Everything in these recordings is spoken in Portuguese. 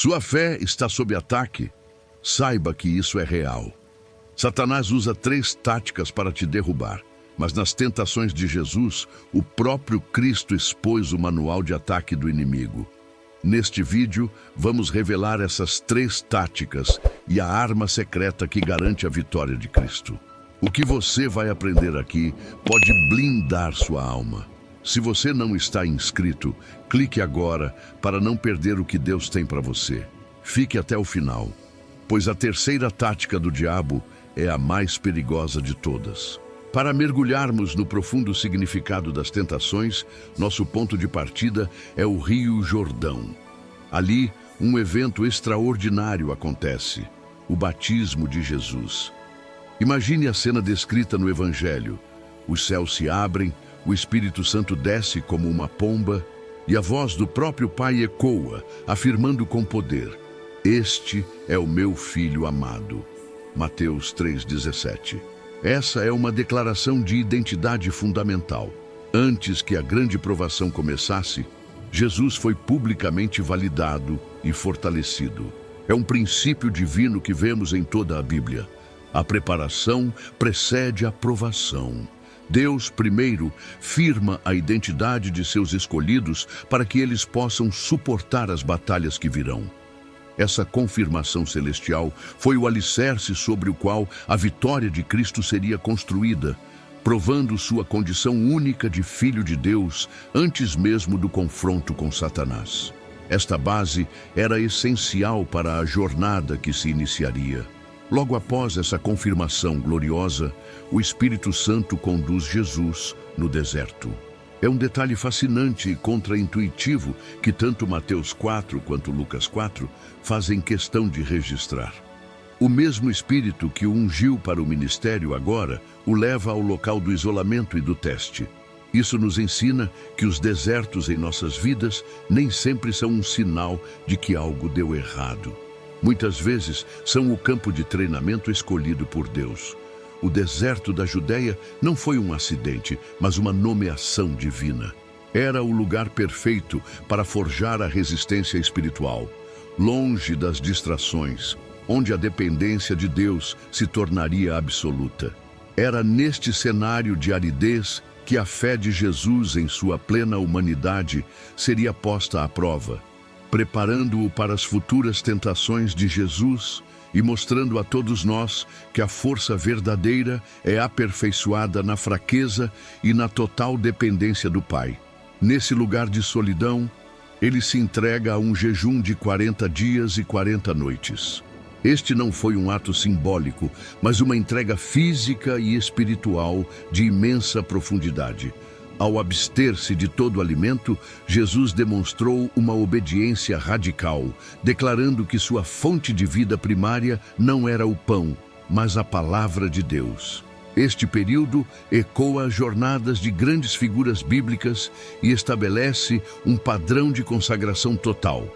Sua fé está sob ataque? Saiba que isso é real. Satanás usa 3 táticas para te derrubar, mas nas tentações de Jesus, o próprio Cristo expôs o manual de ataque do inimigo. Neste vídeo, vamos revelar essas 3 táticas e a arma secreta que garante a vitória de Cristo. O que você vai aprender aqui pode blindar sua alma. Se você não está inscrito, clique agora para não perder o que Deus tem para você. Fique até o final, pois a terceira tática do diabo é a mais perigosa de todas. Para mergulharmos no profundo significado das tentações, nosso ponto de partida é o Rio Jordão. Ali, um evento extraordinário acontece: o batismo de Jesus. Imagine a cena descrita no Evangelho. Os céus se abrem, o Espírito Santo desce como uma pomba e a voz do próprio Pai ecoa, afirmando com poder: "Este é o meu Filho amado." Mateus 3,17. Essa é uma declaração de identidade fundamental. Antes que a grande provação começasse, Jesus foi publicamente validado e fortalecido. É um princípio divino que vemos em toda a Bíblia. A preparação precede a provação. Deus, primeiro, firma a identidade de seus escolhidos para que eles possam suportar as batalhas que virão. Essa confirmação celestial foi o alicerce sobre o qual a vitória de Cristo seria construída, provando sua condição única de Filho de Deus antes mesmo do confronto com Satanás. Esta base era essencial para a jornada que se iniciaria. Logo após essa confirmação gloriosa, o Espírito Santo conduz Jesus no deserto. É um detalhe fascinante e contraintuitivo que tanto Mateus 4 quanto Lucas 4 fazem questão de registrar. O mesmo Espírito que o ungiu para o ministério agora o leva ao local do isolamento e do teste. Isso nos ensina que os desertos em nossas vidas nem sempre são um sinal de que algo deu errado. Muitas vezes são o campo de treinamento escolhido por Deus. O deserto da Judéia não foi um acidente, mas uma nomeação divina. Era o lugar perfeito para forjar a resistência espiritual, longe das distrações, onde a dependência de Deus se tornaria absoluta. Era neste cenário de aridez que a fé de Jesus em sua plena humanidade seria posta à prova, preparando-o para as futuras tentações de Jesus e mostrando a todos nós que a força verdadeira é aperfeiçoada na fraqueza e na total dependência do Pai. Nesse lugar de solidão, ele se entrega a um jejum de 40 dias e 40 noites. Este não foi um ato simbólico, mas uma entrega física e espiritual de imensa profundidade. Ao abster-se de todo alimento, Jesus demonstrou uma obediência radical, declarando que sua fonte de vida primária não era o pão, mas a palavra de Deus. Este período ecoa jornadas de grandes figuras bíblicas e estabelece um padrão de consagração total.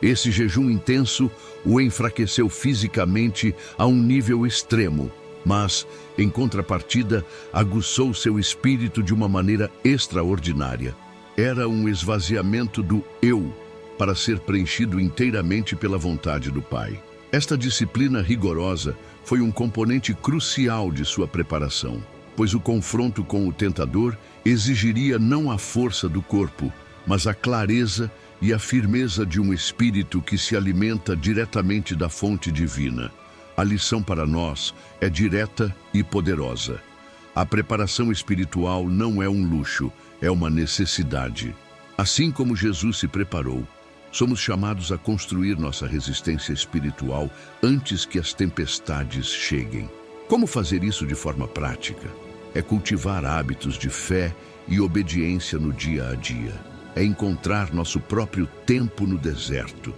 Esse jejum intenso o enfraqueceu fisicamente a um nível extremo, mas, em contrapartida, aguçou seu espírito de uma maneira extraordinária. Era um esvaziamento do eu para ser preenchido inteiramente pela vontade do Pai. Esta disciplina rigorosa foi um componente crucial de sua preparação, pois o confronto com o tentador exigiria não a força do corpo, mas a clareza e a firmeza de um espírito que se alimenta diretamente da fonte divina. A lição para nós é direta e poderosa. A preparação espiritual não é um luxo, é uma necessidade. Assim como Jesus se preparou, somos chamados a construir nossa resistência espiritual antes que as tempestades cheguem. Como fazer isso de forma prática? É cultivar hábitos de fé e obediência no dia a dia. É encontrar nosso próprio tempo no deserto,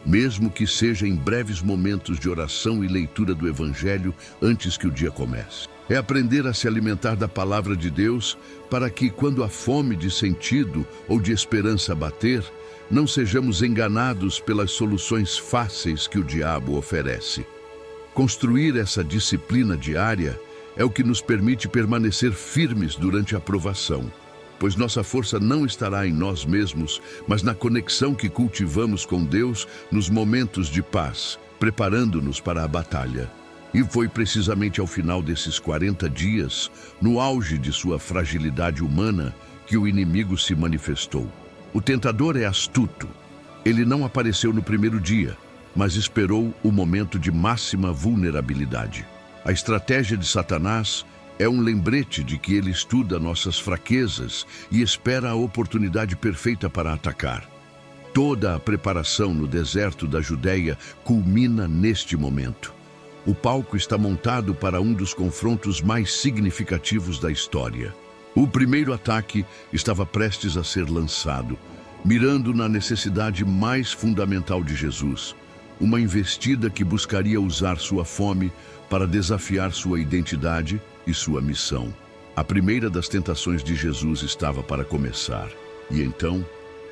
mesmo que seja em breves momentos de oração e leitura do Evangelho antes que o dia comece. É aprender a se alimentar da palavra de Deus para que, quando a fome de sentido ou de esperança bater, não sejamos enganados pelas soluções fáceis que o diabo oferece. Construir essa disciplina diária é o que nos permite permanecer firmes durante a provação. pois nossa força não estará em nós mesmos, mas na conexão que cultivamos com Deus nos momentos de paz, preparando-nos para a batalha. E foi precisamente ao final desses 40 dias, no auge de sua fragilidade humana, que o inimigo se manifestou. O tentador é astuto. Ele não apareceu no primeiro dia, mas esperou o momento de máxima vulnerabilidade. A estratégia de Satanás é um lembrete de que ele estuda nossas fraquezas e espera a oportunidade perfeita para atacar. Toda a preparação no deserto da Judéia culmina neste momento. O palco está montado para um dos confrontos mais significativos da história. O primeiro ataque estava prestes a ser lançado, mirando na necessidade mais fundamental de Jesus, uma investida que buscaria usar sua fome para desafiar sua identidade e sua missão. A primeira das tentações de Jesus estava para começar, e então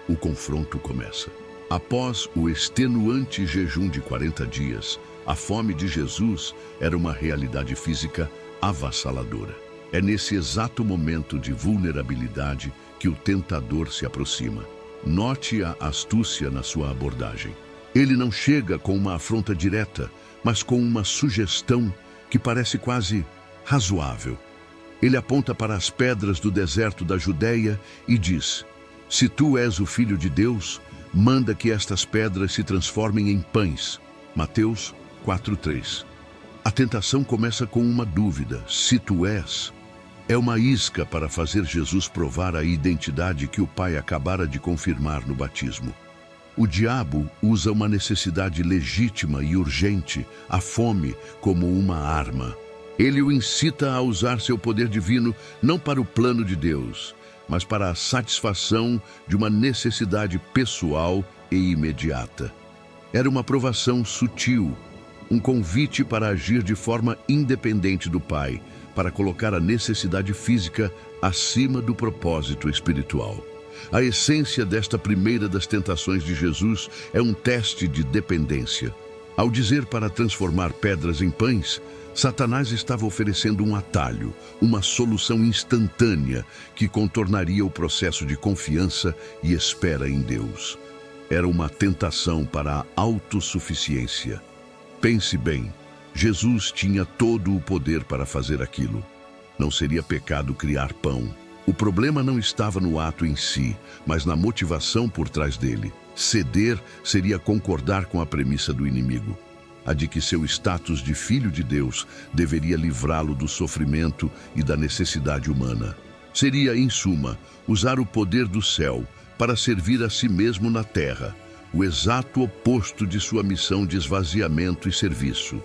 o confronto começa. Após o extenuante jejum de 40 dias, a fome de Jesus era uma realidade física avassaladora. É nesse exato momento de vulnerabilidade que o tentador se aproxima. Note a astúcia na sua abordagem. Ele não chega com uma afronta direta, mas com uma sugestão que parece quase razoável. Ele aponta para as pedras do deserto da Judéia e diz: se tu és o Filho de Deus, manda que estas pedras se transformem em pães. Mateus 4:3. A tentação começa com uma dúvida: se tu és? É uma isca para fazer Jesus provar a identidade que o Pai acabara de confirmar no batismo. O diabo usa uma necessidade legítima e urgente, a fome, como uma arma. Ele o incita a usar seu poder divino não para o plano de Deus, mas para a satisfação de uma necessidade pessoal e imediata. Era uma provação sutil, um convite para agir de forma independente do Pai, para colocar a necessidade física acima do propósito espiritual. A essência desta primeira das tentações de Jesus é um teste de dependência. Ao dizer para transformar pedras em pães, Satanás estava oferecendo um atalho, uma solução instantânea que contornaria o processo de confiança e espera em Deus. Era uma tentação para a autossuficiência. Pense bem, Jesus tinha todo o poder para fazer aquilo. Não seria pecado criar pão. O problema não estava no ato em si, mas na motivação por trás dele. Ceder seria concordar com a premissa do inimigo, a de que seu status de filho de Deus deveria livrá-lo do sofrimento e da necessidade humana. Seria, em suma, usar o poder do céu para servir a si mesmo na terra, o exato oposto de sua missão de esvaziamento e serviço.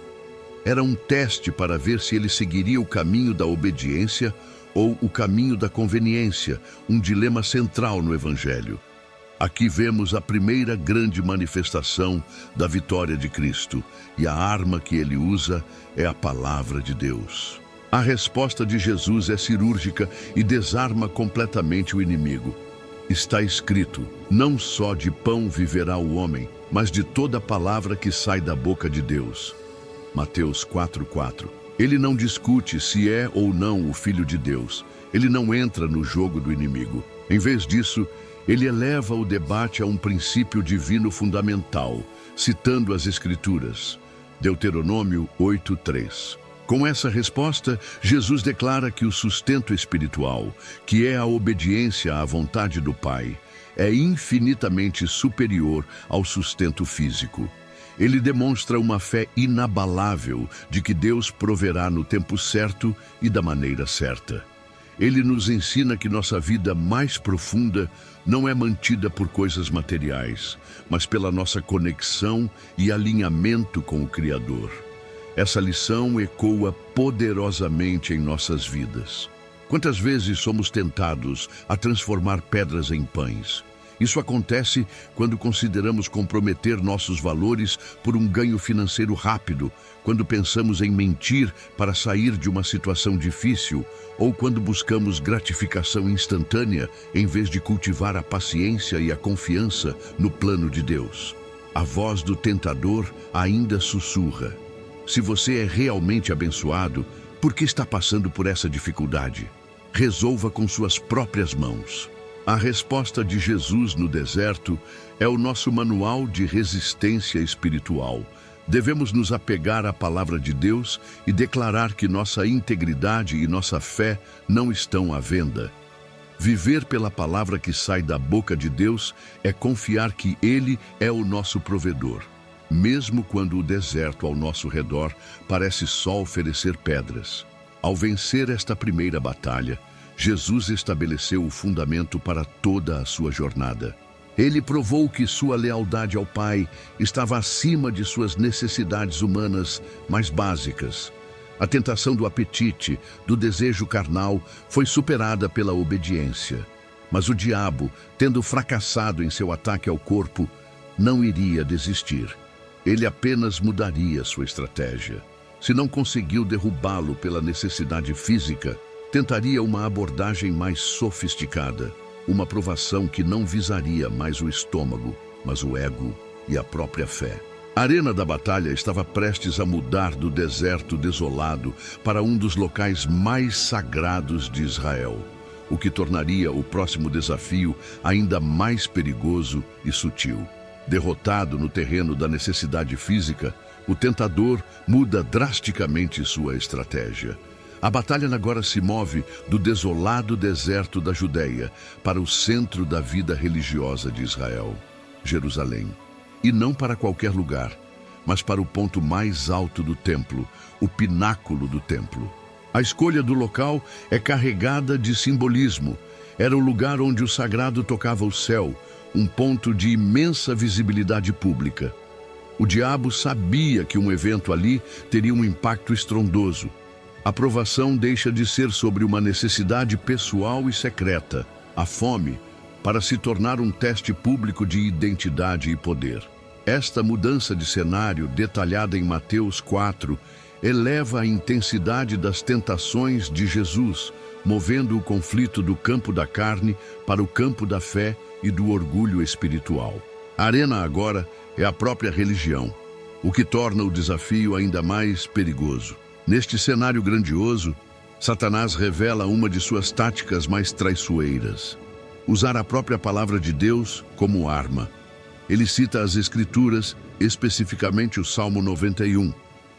Era um teste para ver se ele seguiria o caminho da obediência ou o caminho da conveniência, um dilema central no Evangelho. Aqui vemos a primeira grande manifestação da vitória de Cristo, e a arma que ele usa é a palavra de Deus. A resposta de Jesus é cirúrgica e desarma completamente o inimigo. Está escrito: não só de pão viverá o homem, mas de toda palavra que sai da boca de Deus. Mateus 4:4. Ele não discute se é ou não o Filho de Deus. Ele não entra no jogo do inimigo. Em vez disso, ele eleva o debate a um princípio divino fundamental, citando as Escrituras. Deuteronômio 8:3. Com essa resposta, Jesus declara que o sustento espiritual, que é a obediência à vontade do Pai, é infinitamente superior ao sustento físico. Ele demonstra uma fé inabalável de que Deus proverá no tempo certo e da maneira certa. Ele nos ensina que nossa vida mais profunda não é mantida por coisas materiais, mas pela nossa conexão e alinhamento com o Criador. Essa lição ecoa poderosamente em nossas vidas. Quantas vezes somos tentados a transformar pedras em pães? Isso acontece quando consideramos comprometer nossos valores por um ganho financeiro rápido, quando pensamos em mentir para sair de uma situação difícil, ou quando buscamos gratificação instantânea em vez de cultivar a paciência e a confiança no plano de Deus. A voz do tentador ainda sussurra: se você é realmente abençoado, por que está passando por essa dificuldade? resolva com suas próprias mãos. A resposta de Jesus no deserto é o nosso manual de resistência espiritual. Devemos nos apegar à palavra de Deus e declarar que nossa integridade e nossa fé não estão à venda. Viver pela palavra que sai da boca de Deus é confiar que Ele é o nosso provedor, mesmo quando o deserto ao nosso redor parece só oferecer pedras. Ao vencer esta primeira batalha, Jesus estabeleceu o fundamento para toda a sua jornada. Ele provou que sua lealdade ao Pai estava acima de suas necessidades humanas mais básicas. A tentação do apetite, do desejo carnal, foi superada pela obediência. Mas o diabo, tendo fracassado em seu ataque ao corpo, não iria desistir. Ele apenas mudaria sua estratégia. Se não conseguiu derrubá-lo pela necessidade física, tentaria uma abordagem mais sofisticada, uma provação que não visaria mais o estômago, mas o ego e a própria fé. A arena da batalha estava prestes a mudar do deserto desolado para um dos locais mais sagrados de Israel, o que tornaria o próximo desafio ainda mais perigoso e sutil. Derrotado no terreno da necessidade física, o tentador muda drasticamente sua estratégia. A batalha agora se move do desolado deserto da Judeia para o centro da vida religiosa de Israel, Jerusalém. E não para qualquer lugar, mas para o ponto mais alto do templo, o pináculo do templo. A escolha do local é carregada de simbolismo. Era o lugar onde o sagrado tocava o céu, um ponto de imensa visibilidade pública. O diabo sabia que um evento ali teria um impacto estrondoso. A provação deixa de ser sobre uma necessidade pessoal e secreta, a fome, para se tornar um teste público de identidade e poder. Esta mudança de cenário, detalhada em Mateus 4, eleva a intensidade das tentações de Jesus, movendo o conflito do campo da carne para o campo da fé e do orgulho espiritual. A arena agora é a própria religião, o que torna o desafio ainda mais perigoso. Neste cenário grandioso, Satanás revela uma de suas táticas mais traiçoeiras: usar a própria palavra de Deus como arma. Ele cita as Escrituras, especificamente o Salmo 91,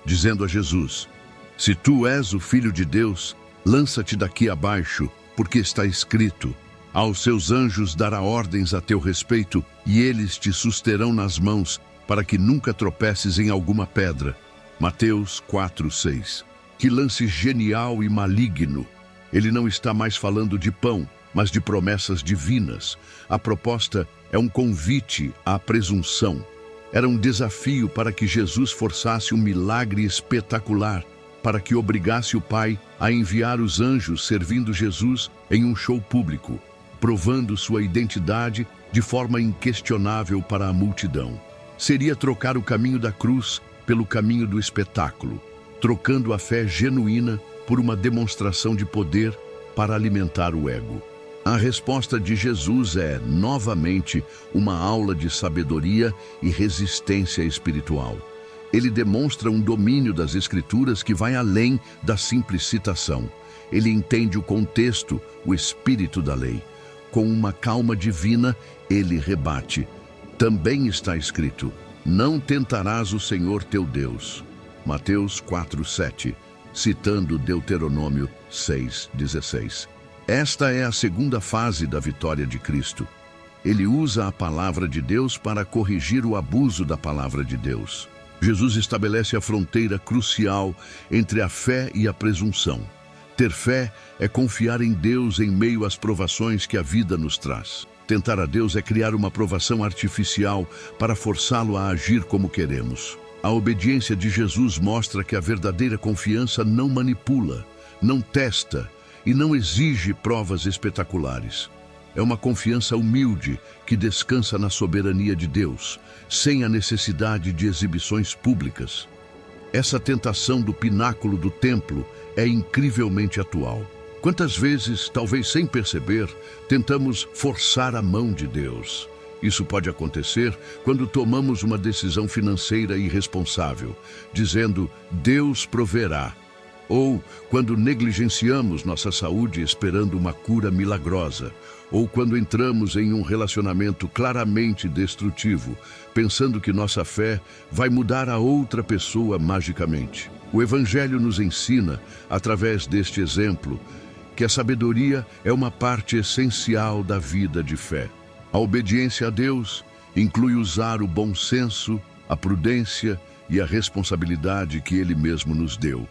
dizendo a Jesus: "Se tu és o Filho de Deus, lança-te daqui abaixo, porque está escrito: aos seus anjos dará ordens a teu respeito, e eles te susterão nas mãos, para que nunca tropeces em alguma pedra." Mateus 4:6. Que lance genial e maligno! Ele não está mais falando de pão, mas de promessas divinas. A proposta é um convite à presunção. Era um desafio para que Jesus forçasse um milagre espetacular, para que obrigasse o Pai a enviar os anjos servindo Jesus em um show público, provando sua identidade de forma inquestionável para a multidão. Seria trocar o caminho da cruz pelo caminho do espetáculo, trocando a fé genuína por uma demonstração de poder para alimentar o ego. A resposta de Jesus é, novamente, uma aula de sabedoria e resistência espiritual. Ele demonstra um domínio das Escrituras que vai além da simples citação. Ele entende o contexto, o espírito da lei. Com uma calma divina, ele rebate: também está escrito: "Não tentarás o Senhor teu Deus." Mateus 4:7, citando Deuteronômio 6:16. Esta é a segunda fase da vitória de Cristo. Ele usa a palavra de Deus para corrigir o abuso da palavra de Deus. Jesus estabelece a fronteira crucial entre a fé e a presunção. Ter fé é confiar em Deus em meio às provações que a vida nos traz. Tentar a Deus é criar uma provação artificial para forçá-lo a agir como queremos. A obediência de Jesus mostra que a verdadeira confiança não manipula, não testa e não exige provas espetaculares. É uma confiança humilde que descansa na soberania de Deus, sem a necessidade de exibições públicas. Essa tentação do pináculo do templo é incrivelmente atual. Quantas vezes, talvez sem perceber, tentamos forçar a mão de Deus? Isso pode acontecer quando tomamos uma decisão financeira irresponsável, dizendo: "Deus proverá", ou quando negligenciamos nossa saúde esperando uma cura milagrosa, ou quando entramos em um relacionamento claramente destrutivo, pensando que nossa fé vai mudar a outra pessoa magicamente. O Evangelho nos ensina, através deste exemplo, que a sabedoria é uma parte essencial da vida de fé. A obediência a Deus inclui usar o bom senso, a prudência e a responsabilidade que Ele mesmo nos deu.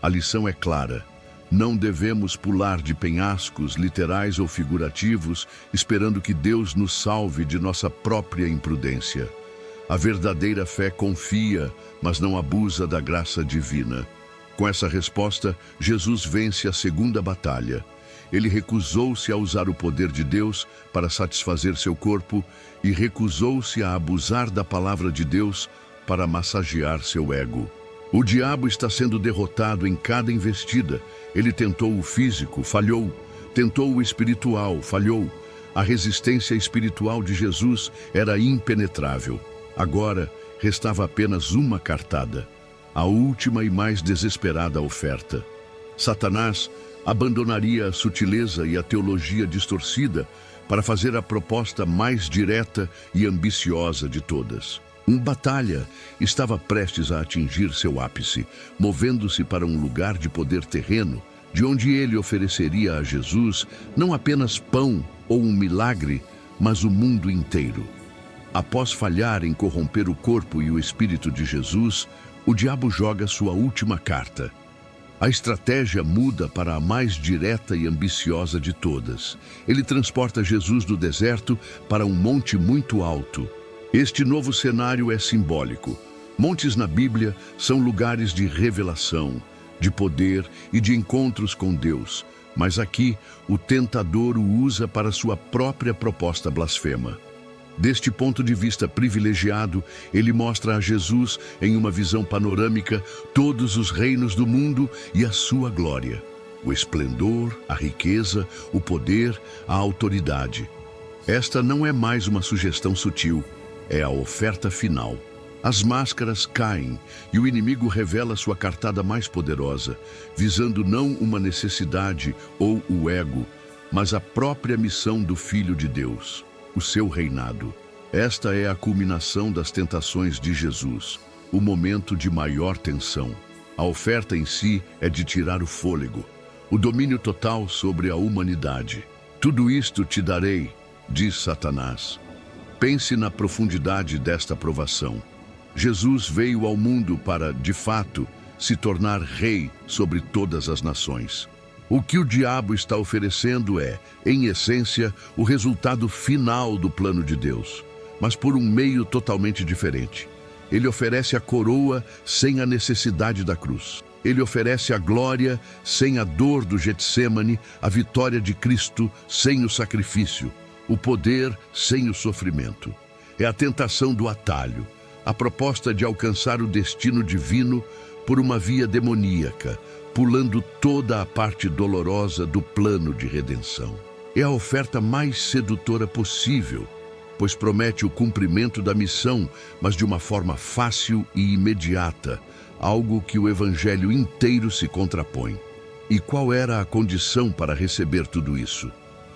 A lição é clara. Não devemos pular de penhascos literais ou figurativos, esperando que Deus nos salve de nossa própria imprudência. A verdadeira fé confia, mas não abusa da graça divina. Com essa resposta, Jesus vence a segunda batalha. Ele recusou-se a usar o poder de Deus para satisfazer seu corpo e recusou-se a abusar da palavra de Deus para massagear seu ego. O diabo está sendo derrotado em cada investida. Ele tentou o físico, falhou. Tentou o espiritual, falhou. A resistência espiritual de Jesus era impenetrável. Agora, restava apenas uma cartada, a última e mais desesperada oferta. Satanás abandonaria a sutileza e a teologia distorcida para fazer a proposta mais direta e ambiciosa de todas. Uma batalha estava prestes a atingir seu ápice, movendo-se para um lugar de poder terreno, de onde ele ofereceria a Jesus não apenas pão ou um milagre, mas o mundo inteiro. Após falhar em corromper o corpo e o espírito de Jesus, o diabo joga sua última carta. A estratégia muda para a mais direta e ambiciosa de todas. Ele transporta Jesus do deserto para um monte muito alto. Este novo cenário é simbólico. Montes na Bíblia são lugares de revelação, de poder e de encontros com Deus. Mas aqui, o tentador o usa para sua própria proposta blasfema. Deste ponto de vista privilegiado, ele mostra a Jesus, em uma visão panorâmica, todos os reinos do mundo e a sua glória. O esplendor, a riqueza, o poder, a autoridade. Esta não é mais uma sugestão sutil, é a oferta final. As máscaras caem e o inimigo revela sua cartada mais poderosa, visando não uma necessidade ou o ego, mas a própria missão do Filho de Deus, o seu reinado. Esta é a culminação das tentações de Jesus, o momento de maior tensão. A oferta em si é de tirar o fôlego, o domínio total sobre a humanidade. Tudo isto te darei, diz Satanás. Pense na profundidade desta provação. Jesus veio ao mundo para, de fato, se tornar rei sobre todas as nações. O que o diabo está oferecendo é, em essência, o resultado final do plano de Deus, mas por um meio totalmente diferente. Ele oferece a coroa sem a necessidade da cruz. Ele oferece a glória sem a dor do Getsêmani, a vitória de Cristo sem o sacrifício, o poder sem o sofrimento. É a tentação do atalho, a proposta de alcançar o destino divino por uma via demoníaca, pulando toda a parte dolorosa do plano de redenção. É a oferta mais sedutora possível, pois promete o cumprimento da missão, mas de uma forma fácil e imediata, algo que o Evangelho inteiro se contrapõe. E qual era a condição para receber tudo isso?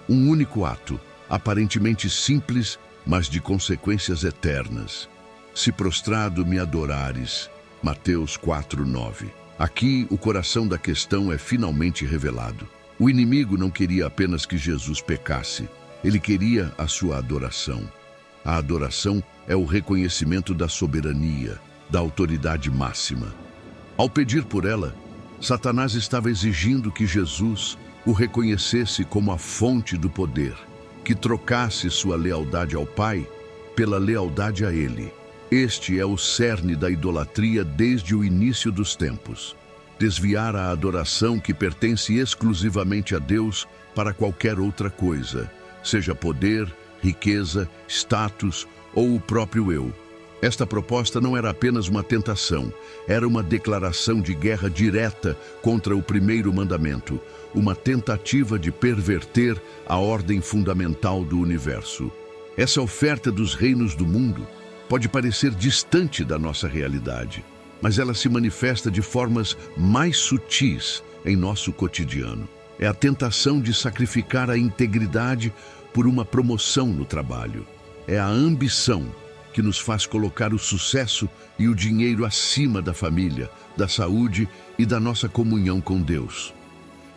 Um único ato, aparentemente simples, mas de consequências eternas. Se prostrado me adorares, Mateus 4:9. Aqui, o coração da questão é finalmente revelado. O inimigo não queria apenas que Jesus pecasse, ele queria a sua adoração. A adoração é o reconhecimento da soberania, da autoridade máxima. Ao pedir por ela, Satanás estava exigindo que Jesus o reconhecesse como a fonte do poder, que trocasse sua lealdade ao Pai pela lealdade a Ele. Este é o cerne da idolatria desde o início dos tempos. Desviar a adoração que pertence exclusivamente a Deus para qualquer outra coisa, seja poder, riqueza, status ou o próprio eu. Esta proposta não era apenas uma tentação, era uma declaração de guerra direta contra o primeiro mandamento, uma tentativa de perverter a ordem fundamental do universo. Essa oferta dos reinos do mundo pode parecer distante da nossa realidade. mas ela se manifesta de formas mais sutis em nosso cotidiano. É a tentação de sacrificar a integridade por uma promoção no trabalho. É a ambição que nos faz colocar o sucesso e o dinheiro acima da família, da saúde e da nossa comunhão com Deus.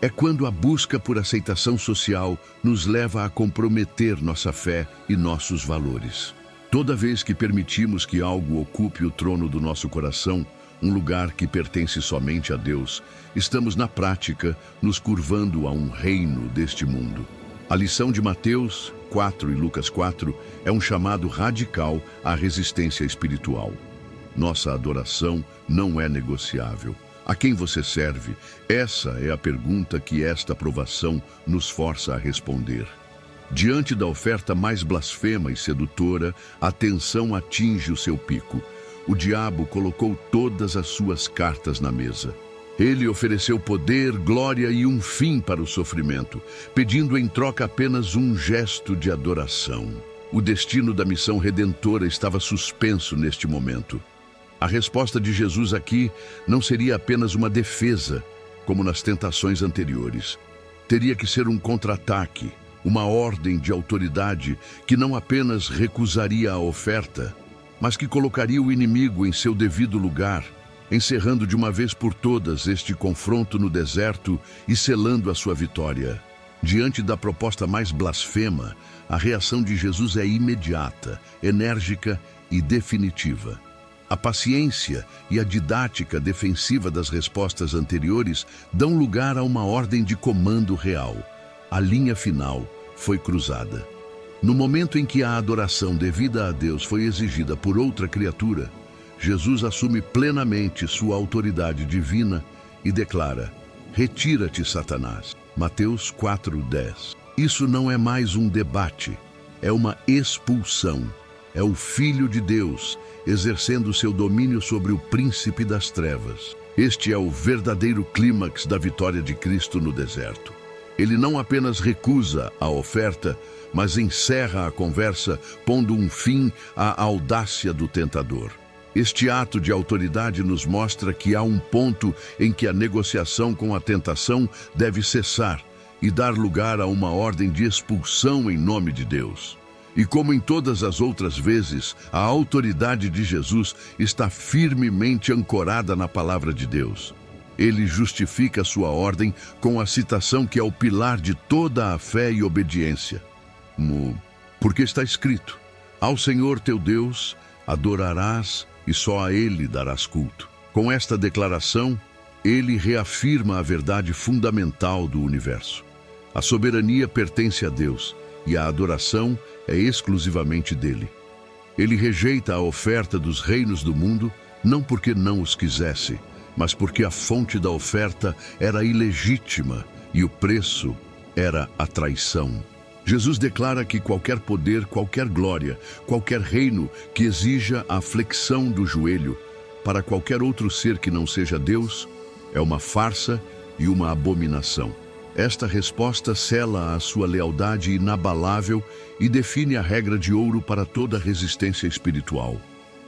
É quando a busca por aceitação social nos leva a comprometer nossa fé e nossos valores. Toda vez que permitimos que algo ocupe o trono do nosso coração, um lugar que pertence somente a Deus, estamos na prática nos curvando a um reino deste mundo. A lição de Mateus 4 e Lucas 4 é um chamado radical à resistência espiritual. Nossa adoração não é negociável. A quem você serve? Essa é a pergunta que esta provação nos força a responder. Diante da oferta mais blasfema e sedutora, a tensão atinge o seu pico. O diabo colocou todas as suas cartas na mesa. Ele ofereceu poder, glória e um fim para o sofrimento, pedindo em troca apenas um gesto de adoração. O destino da missão redentora estava suspenso neste momento. A resposta de Jesus aqui não seria apenas uma defesa, como nas tentações anteriores. Teria que ser um contra-ataque, uma ordem de autoridade que não apenas recusaria a oferta, mas que colocaria o inimigo em seu devido lugar, encerrando de uma vez por todas este confronto no deserto e selando a sua vitória. Diante da proposta mais blasfema, a reação de Jesus é imediata, enérgica e definitiva. A paciência e a didática defensiva das respostas anteriores dão lugar a uma ordem de comando real. A linha final foi cruzada. No momento em que a adoração devida a Deus foi exigida por outra criatura, Jesus assume plenamente sua autoridade divina e declara: "Retira-te, Satanás." Mateus 4:10. Isso não é mais um debate, é uma expulsão. É o Filho de Deus exercendo seu domínio sobre o príncipe das trevas. Este é o verdadeiro clímax da vitória de Cristo no deserto. Ele não apenas recusa a oferta, mas encerra a conversa, pondo um fim à audácia do tentador. Este ato de autoridade nos mostra que há um ponto em que a negociação com a tentação deve cessar e dar lugar a uma ordem de expulsão em nome de Deus. E como em todas as outras vezes, a autoridade de Jesus está firmemente ancorada na palavra de Deus. Ele justifica sua ordem com a citação que é o pilar de toda a fé e obediência. Porque está escrito: "Ao Senhor teu Deus adorarás e só a Ele darás culto." Com esta declaração, ele reafirma a verdade fundamental do universo. A soberania pertence a Deus e a adoração é exclusivamente dele. Ele rejeita a oferta dos reinos do mundo, não porque não os quisesse, mas porque a fonte da oferta era ilegítima e o preço era a traição. Jesus declara que qualquer poder, qualquer glória, qualquer reino que exija a flexão do joelho para qualquer outro ser que não seja Deus é uma farsa e uma abominação. Esta resposta sela a sua lealdade inabalável e define a regra de ouro para toda resistência espiritual.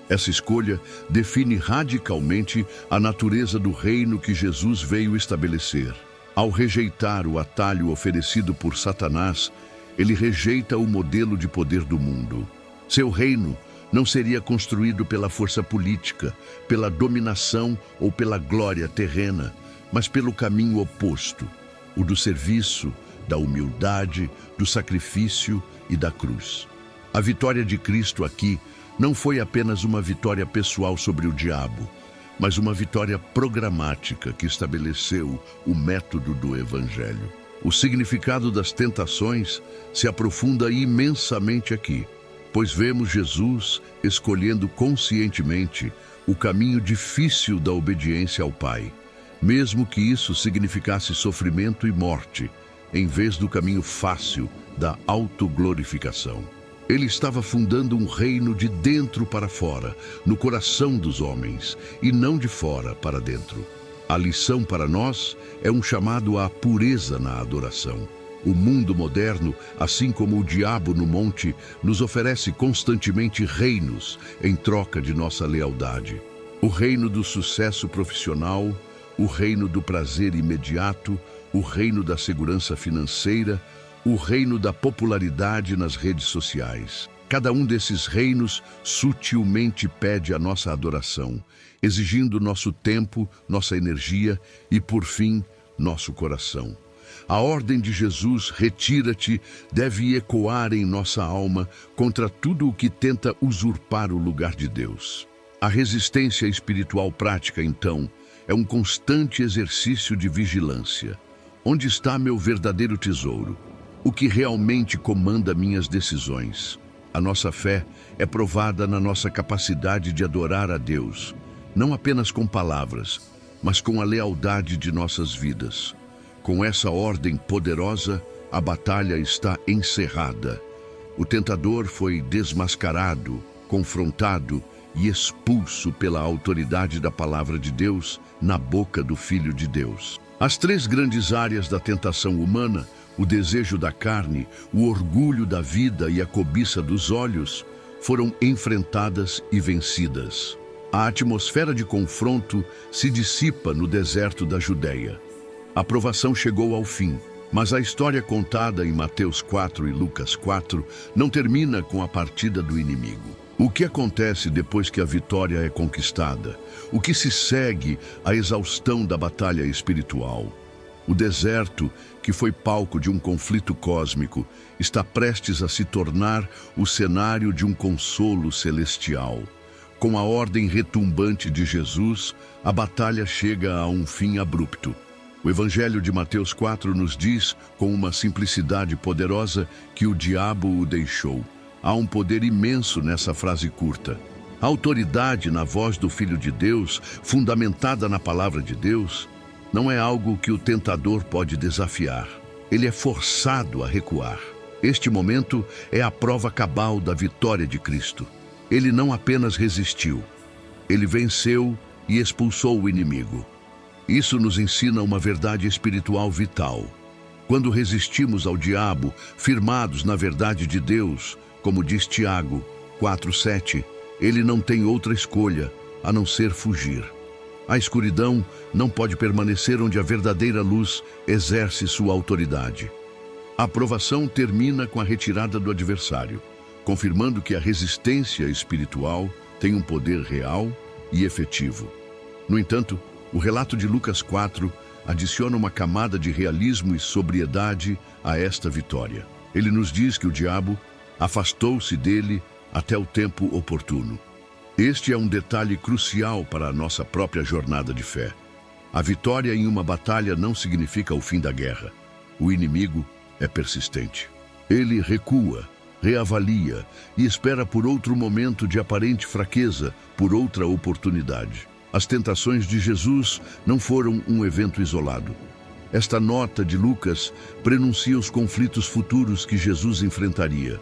Essa escolha define radicalmente a natureza do reino que Jesus veio estabelecer. Ao rejeitar o atalho oferecido por Satanás, ele rejeita o modelo de poder do mundo. Seu reino não seria construído pela força política, pela dominação ou pela glória terrena, mas pelo caminho oposto, o do serviço, da humildade, do sacrifício e da cruz. A vitória de Cristo aqui não foi apenas uma vitória pessoal sobre o diabo, mas uma vitória programática que estabeleceu o método do Evangelho. O significado das tentações se aprofunda imensamente aqui, pois vemos Jesus escolhendo conscientemente o caminho difícil da obediência ao Pai, mesmo que isso significasse sofrimento e morte, em vez do caminho fácil da autoglorificação. Ele estava fundando um reino de dentro para fora, no coração dos homens, e não de fora para dentro. A lição para nós é um chamado à pureza na adoração. O mundo moderno, assim como o diabo no monte, nos oferece constantemente reinos em troca de nossa lealdade. O reino do sucesso profissional, o reino do prazer imediato, o reino da segurança financeira, o reino da popularidade nas redes sociais. Cada um desses reinos sutilmente pede a nossa adoração, exigindo nosso tempo, nossa energia e, por fim, nosso coração. A ordem de Jesus, retira-te, deve ecoar em nossa alma contra tudo o que tenta usurpar o lugar de Deus. A resistência espiritual prática, então, é um constante exercício de vigilância. Onde está meu verdadeiro tesouro? O que realmente comanda minhas decisões? A nossa fé é provada na nossa capacidade de adorar a Deus, não apenas com palavras, mas com a lealdade de nossas vidas. Com essa ordem poderosa, a batalha está encerrada. O tentador foi desmascarado, confrontado e expulso pela autoridade da palavra de Deus na boca do Filho de Deus. As três grandes áreas da tentação humana, o desejo da carne, o orgulho da vida e a cobiça dos olhos, foram enfrentadas e vencidas. A atmosfera de confronto se dissipa no deserto da Judeia. A provação chegou ao fim, mas a história contada em Mateus 4 e Lucas 4 não termina com a partida do inimigo. O que acontece depois que a vitória é conquistada? O que se segue à exaustão da batalha espiritual? O deserto, que foi palco de um conflito cósmico, está prestes a se tornar o cenário de um consolo celestial. Com a ordem retumbante de Jesus, a batalha chega a um fim abrupto. O Evangelho de Mateus 4 nos diz, com uma simplicidade poderosa, que o diabo o deixou. Há um poder imenso nessa frase curta. A autoridade na voz do Filho de Deus, fundamentada na palavra de Deus, não é algo que o tentador pode desafiar. Ele é forçado a recuar. Este momento é a prova cabal da vitória de Cristo. Ele não apenas resistiu, ele venceu e expulsou o inimigo. Isso nos ensina uma verdade espiritual vital. Quando resistimos ao diabo, firmados na verdade de Deus, como diz Tiago 4:7, ele não tem outra escolha a não ser fugir. A escuridão não pode permanecer onde a verdadeira luz exerce sua autoridade. A aprovação termina com a retirada do adversário, confirmando que a resistência espiritual tem um poder real e efetivo. No entanto, o relato de Lucas 4 adiciona uma camada de realismo e sobriedade a esta vitória. Ele nos diz que o diabo afastou-se dele até o tempo oportuno. Este é um detalhe crucial para a nossa própria jornada de fé. A vitória em uma batalha não significa o fim da guerra. O inimigo é persistente. Ele recua, reavalia e espera por outro momento de aparente fraqueza, por outra oportunidade. As tentações de Jesus não foram um evento isolado. Esta nota de Lucas prenuncia os conflitos futuros que Jesus enfrentaria.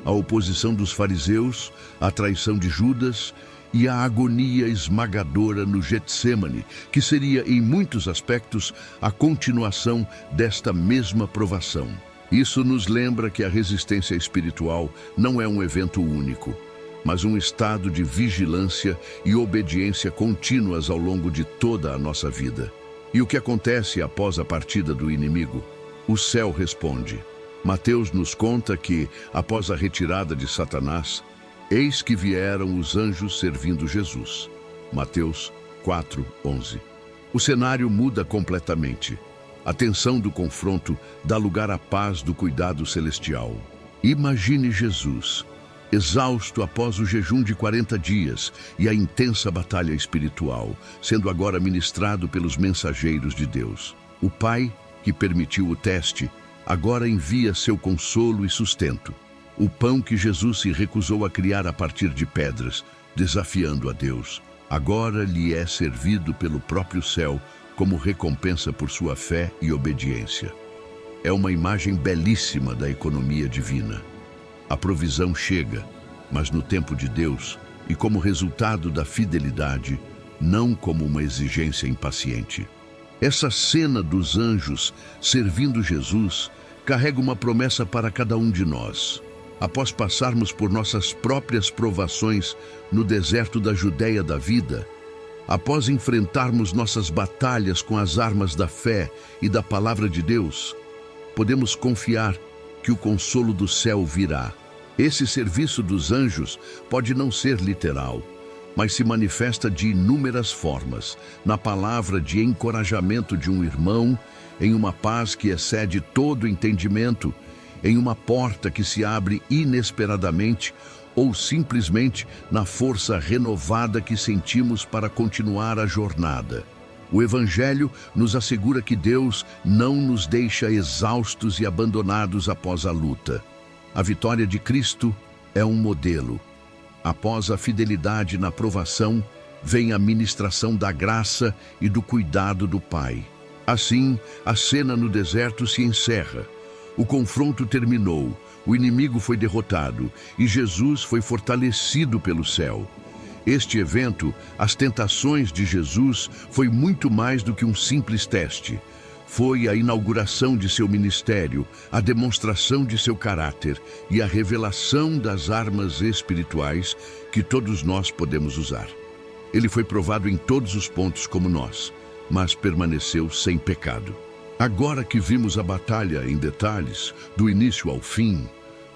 A oposição dos fariseus, a traição de Judas e a agonia esmagadora no Getsêmani, que seria, em muitos aspectos, a continuação desta mesma provação. Isso nos lembra que a resistência espiritual não é um evento único, mas um estado de vigilância e obediência contínuas ao longo de toda a nossa vida. E o que acontece após a partida do inimigo? O céu responde. Mateus nos conta que, após a retirada de Satanás, eis que vieram os anjos servindo Jesus. Mateus 4:11. O cenário muda completamente. A tensão do confronto dá lugar à paz do cuidado celestial. Imagine Jesus, exausto após o jejum de 40 dias e a intensa batalha espiritual, sendo agora ministrado pelos mensageiros de Deus. O Pai, que permitiu o teste, agora envia seu consolo e sustento. O pão que Jesus se recusou a criar a partir de pedras, desafiando a Deus, agora lhe é servido pelo próprio céu como recompensa por sua fé e obediência. É uma imagem belíssima da economia divina. A provisão chega, mas no tempo de Deus e como resultado da fidelidade, não como uma exigência impaciente. Essa cena dos anjos servindo Jesus carrega uma promessa para cada um de nós. Após passarmos por nossas próprias provações no deserto da Judeia da vida, Após enfrentarmos nossas batalhas com as armas da fé e da palavra de Deus, podemos confiar que o consolo do céu virá. Esse serviço dos anjos pode não ser literal, mas se manifesta de inúmeras formas, na palavra de encorajamento de um irmão, em uma paz que excede todo entendimento, em uma porta que se abre inesperadamente, ou simplesmente na força renovada que sentimos para continuar a jornada. O Evangelho nos assegura que Deus não nos deixa exaustos e abandonados após a luta. A vitória de Cristo é um modelo. Após a fidelidade na provação, vem a ministração da graça e do cuidado do Pai. Assim, a cena no deserto se encerra. O confronto terminou, o inimigo foi derrotado e Jesus foi fortalecido pelo céu. Este evento, as tentações de Jesus, foi muito mais do que um simples teste. Foi a inauguração de seu ministério, a demonstração de seu caráter e a revelação das armas espirituais que todos nós podemos usar. Ele foi provado em todos os pontos como nós, mas permaneceu sem pecado. Agora que vimos a batalha em detalhes, do início ao fim,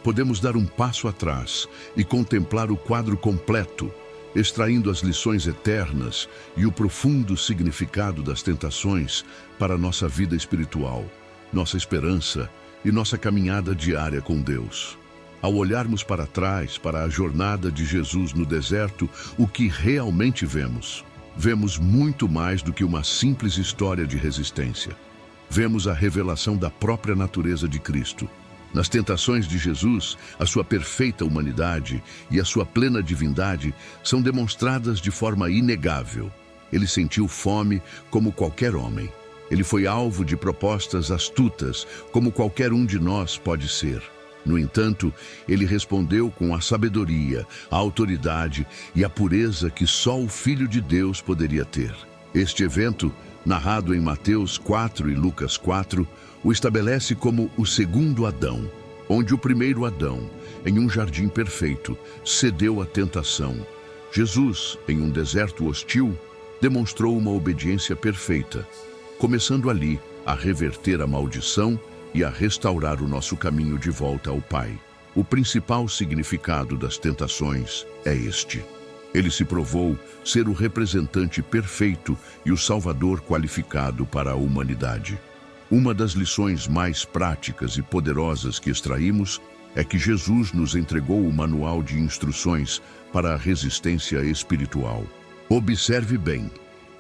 podemos dar um passo atrás e contemplar o quadro completo, extraindo as lições eternas e o profundo significado das tentações para nossa vida espiritual, nossa esperança e nossa caminhada diária com Deus. Ao olharmos para trás, para a jornada de Jesus no deserto, o que realmente vemos? Vemos muito mais do que uma simples história de resistência. Vemos a revelação da própria natureza de Cristo. Nas tentações de Jesus, a sua perfeita humanidade e a sua plena divindade são demonstradas de forma inegável. Ele sentiu fome como qualquer homem. Ele foi alvo de propostas astutas, como qualquer um de nós pode ser. No entanto, ele respondeu com a sabedoria, a autoridade e a pureza que só o Filho de Deus poderia ter. Este evento, narrado em Mateus 4 e Lucas 4, o estabelece como o segundo Adão, onde o primeiro Adão, em um jardim perfeito, cedeu à tentação. Jesus, em um deserto hostil, demonstrou uma obediência perfeita, começando ali a reverter a maldição e a restaurar o nosso caminho de volta ao Pai. O principal significado das tentações é este. Ele se provou ser o representante perfeito e o Salvador qualificado para a humanidade. Uma das lições mais práticas e poderosas que extraímos é que Jesus nos entregou o manual de instruções para a resistência espiritual. Observe bem.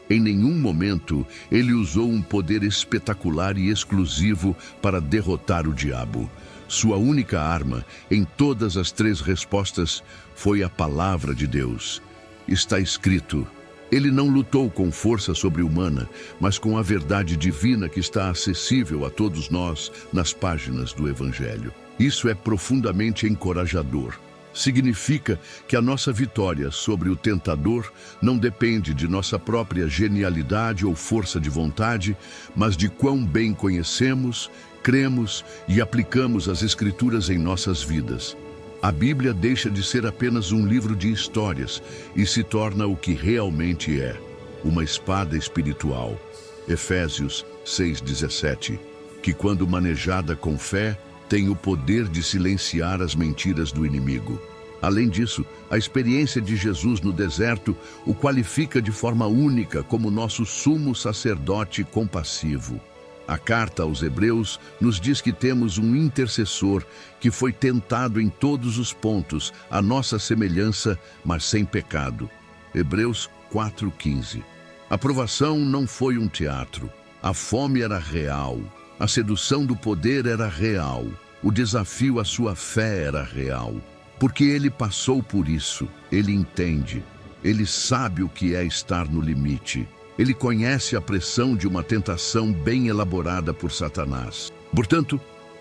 Em nenhum momento ele usou um poder espetacular e exclusivo para derrotar o diabo. Sua única arma, em todas as 3 respostas, foi a palavra de Deus. Está escrito: ele não lutou com força sobre-humana, mas com a verdade divina que está acessível a todos nós nas páginas do Evangelho. Isso é profundamente encorajador. Significa que a nossa vitória sobre o tentador não depende de nossa própria genialidade ou força de vontade, mas de quão bem conhecemos, cremos e aplicamos as Escrituras em nossas vidas. A Bíblia deixa de ser apenas um livro de histórias e se torna o que realmente é, uma espada espiritual. Efésios 6,17, que quando manejada com fé, tem o poder de silenciar as mentiras do inimigo. Além disso, a experiência de Jesus no deserto o qualifica de forma única como nosso sumo sacerdote compassivo. A carta aos Hebreus nos diz que temos um intercessor que foi tentado em todos os pontos, à nossa semelhança, mas sem pecado. Hebreus 4,15. A provação não foi um teatro. A fome era real. A sedução do poder era real. O desafio à sua fé era real. Porque ele passou por isso, ele entende. Ele sabe o que é estar no limite. Ele conhece a pressão de uma tentação bem elaborada por Satanás. Portanto,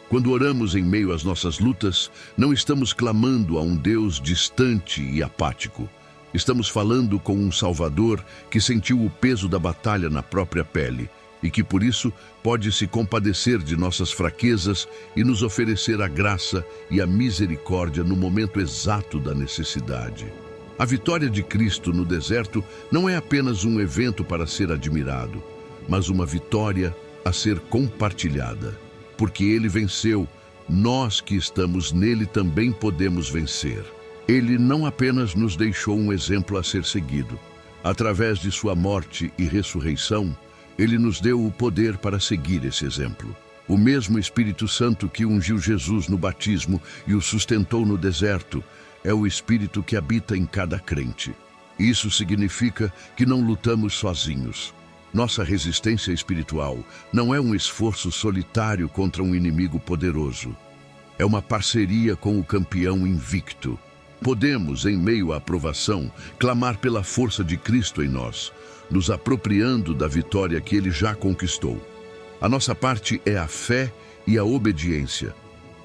quando oramos em meio às nossas lutas, não estamos clamando a um Deus distante e apático. Estamos falando com um Salvador que sentiu o peso da batalha na própria pele e que, por isso, pode se compadecer de nossas fraquezas e nos oferecer a graça e a misericórdia no momento exato da necessidade. A vitória de Cristo no deserto não é apenas um evento para ser admirado, mas uma vitória a ser compartilhada. Porque ele venceu, nós que estamos nele também podemos vencer. Ele não apenas nos deixou um exemplo a ser seguido. Através de sua morte e ressurreição, ele nos deu o poder para seguir esse exemplo. O mesmo Espírito Santo que ungiu Jesus no batismo e o sustentou no deserto é o Espírito que habita em cada crente. Isso significa que não lutamos sozinhos. Nossa resistência espiritual não é um esforço solitário contra um inimigo poderoso. É uma parceria com o campeão invicto. Podemos, em meio à provação, clamar pela força de Cristo em nós, nos apropriando da vitória que ele já conquistou. A nossa parte é a fé e a obediência.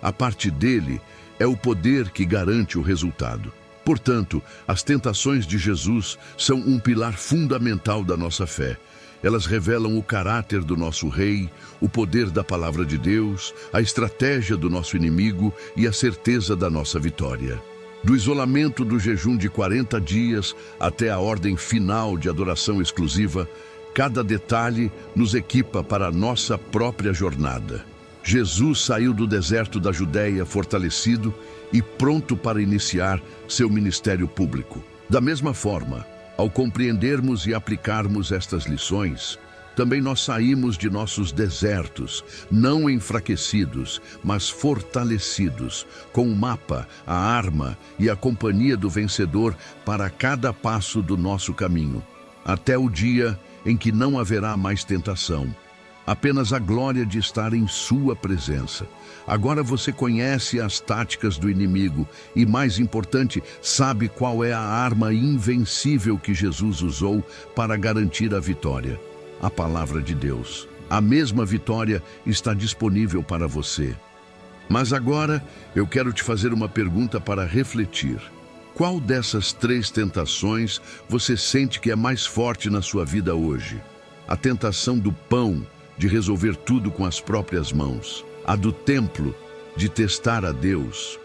A parte dele é o poder que garante o resultado. Portanto, as tentações de Jesus são um pilar fundamental da nossa fé. Elas revelam o caráter do nosso rei, o poder da palavra de Deus, a estratégia do nosso inimigo e a certeza da nossa vitória. Do isolamento do jejum de 40 dias até a ordem final de adoração exclusiva, cada detalhe nos equipa para a nossa própria jornada. Jesus saiu do deserto da Judéia fortalecido e pronto para iniciar seu ministério público. Da mesma forma, ao compreendermos e aplicarmos estas lições, também nós saímos de nossos desertos, não enfraquecidos, mas fortalecidos, com o mapa, a arma e a companhia do vencedor para cada passo do nosso caminho, até o dia em que não haverá mais tentação, apenas a glória de estar em sua presença. Agora você conhece as táticas do inimigo e, mais importante, sabe qual é a arma invencível que Jesus usou para garantir a vitória: a palavra de Deus. A mesma vitória está disponível para você. Mas agora eu quero te fazer uma pergunta para refletir. Qual dessas 3 tentações você sente que é mais forte na sua vida hoje? A tentação do pão, de resolver tudo com as próprias mãos. A do templo, de testar a Deus.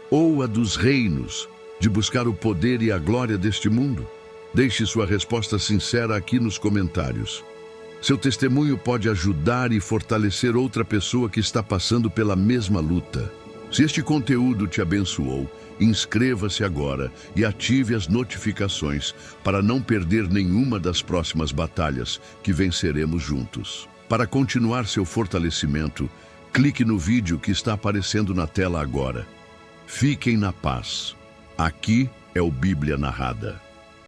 Ou a dos reinos, de buscar o poder e a glória deste mundo? Deixe sua resposta sincera aqui nos comentários. Seu testemunho pode ajudar e fortalecer outra pessoa que está passando pela mesma luta. Se este conteúdo te abençoou, inscreva-se agora e ative as notificações para não perder nenhuma das próximas batalhas que venceremos juntos. Para continuar seu fortalecimento, clique no vídeo que está aparecendo na tela agora. Fiquem na paz. Aqui é o Bíblia Narrada.